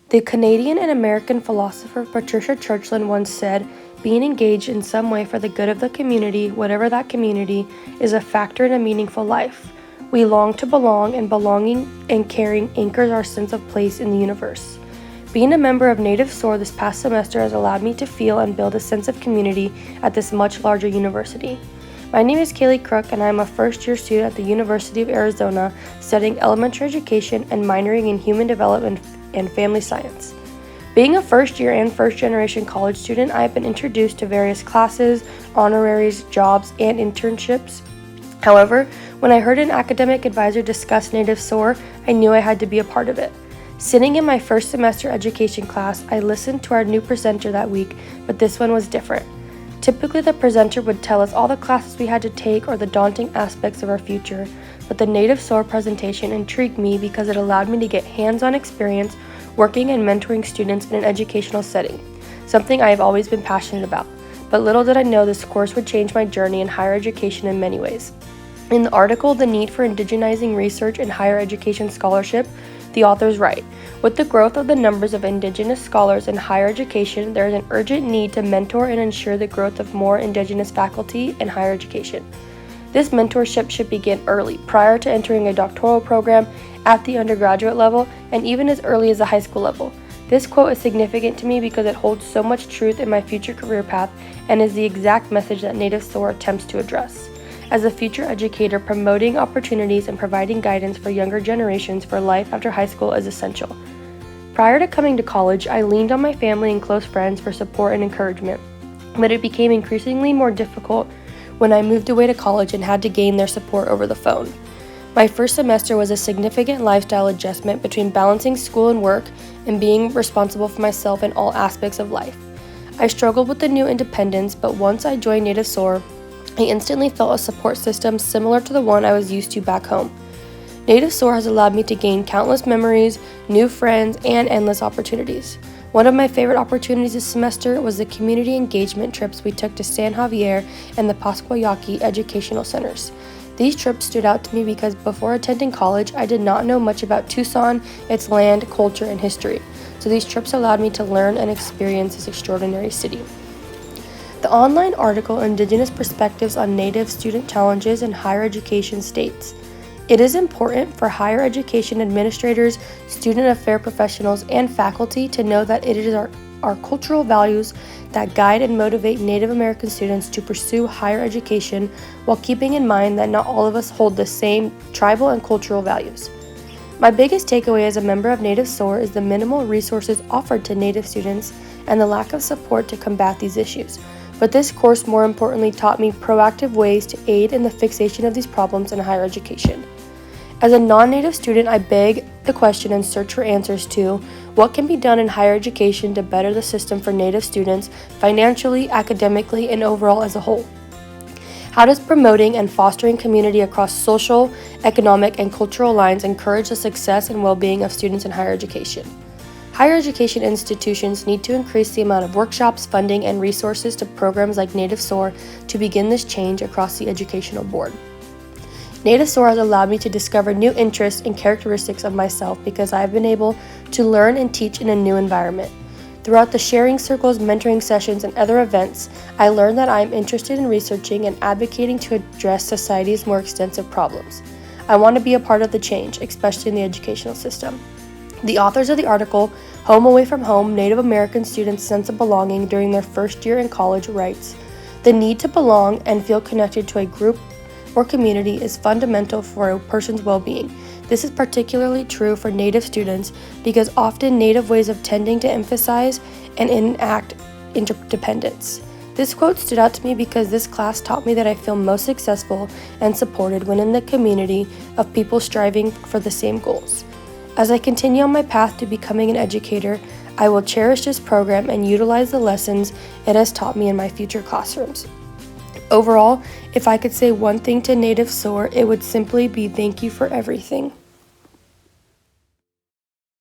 The Canadian and American philosopher Patricia Churchland once said, "Being engaged in some way for the good of the community, whatever that community, is a factor in a meaningful life. We long to belong, and belonging and caring anchors our sense of place in the universe." Being a member of Native SOAR this past semester has allowed me to feel and build a sense of community at this much larger university. My name is Caylee Crook, and I am a first-year student at the University of Arizona studying elementary education and minoring in human development and family science. Being a first-year and first-generation college student, I have been introduced to various classes, honoraries, jobs, and internships. However, when I heard an academic advisor discuss Native SOAR, I knew I had to be a part of it. Sitting in my first semester education class, I listened to our new presenter that week, but this one was different. Typically, the presenter would tell us all the classes we had to take or the daunting aspects of our future, but the Native SOAR presentation intrigued me because it allowed me to get hands-on experience working and mentoring students in an educational setting, something I have always been passionate about. But little did I know this course would change my journey in higher education in many ways. In the article, "The Need for Indigenizing Research in Higher Education Scholarship," the authors write, "With the growth of the numbers of Indigenous scholars in higher education, there is an urgent need to mentor and ensure the growth of more Indigenous faculty in higher education. This mentorship should begin early, prior to entering a doctoral program, at the undergraduate level, and even as early as the high school level." This quote is significant to me because it holds so much truth in my future career path and is the exact message that Native SOAR attempts to address. As a future educator, promoting opportunities and providing guidance for younger generations for life after high school is essential. Prior to coming to college, I leaned on my family and close friends for support and encouragement, but it became increasingly more difficult when I moved away to college and had to gain their support over the phone. My first semester was a significant lifestyle adjustment between balancing school and work and being responsible for myself in all aspects of life. I struggled with the new independence, but once I joined Native SOAR, I instantly felt a support system similar to the one I was used to back home. Native SOAR has allowed me to gain countless memories, new friends, and endless opportunities. One of my favorite opportunities this semester was the community engagement trips we took to San Javier and the Pasquayaki educational centers. These trips stood out to me because before attending college, I did not know much about Tucson, its land, culture, and history. So these trips allowed me to learn and experience this extraordinary city. The online article Indigenous Perspectives on Native Student Challenges in Higher Education states, "It is important for higher education administrators, student affairs professionals, and faculty to know that it is our cultural values that guide and motivate Native American students to pursue higher education while keeping in mind that not all of us hold the same tribal and cultural values." My biggest takeaway as a member of Native SOAR is the minimal resources offered to Native students and the lack of support to combat these issues. But this course more importantly taught me proactive ways to aid in the fixation of these problems in higher education. As a non-Native student, I beg the question and search for answers to what can be done in higher education to better the system for Native students financially, academically, and overall as a whole. How does promoting and fostering community across social, economic, and cultural lines encourage the success and well-being of students in higher education? Higher education institutions need to increase the amount of workshops, funding, and resources to programs like Native SOAR to begin this change across the educational board. Native SOAR has allowed me to discover new interests and characteristics of myself because I have been able to learn and teach in a new environment. Throughout the sharing circles, mentoring sessions, and other events, I learned that I am interested in researching and advocating to address society's more extensive problems. I want to be a part of the change, especially in the educational system. The authors of the article, "Home Away from Home, Native American Students' Sense of Belonging During Their First Year in College," writes, "The need to belong and feel connected to a group or community is fundamental for a person's well-being. This is particularly true for Native students because often Native ways of tending to emphasize and enact interdependence." This quote stood out to me because this class taught me that I feel most successful and supported when in the community of people striving for the same goals. As I continue on my path to becoming an educator, I will cherish this program and utilize the lessons it has taught me in my future classrooms. Overall, if I could say one thing to Native SOAR, it would simply be thank you for everything.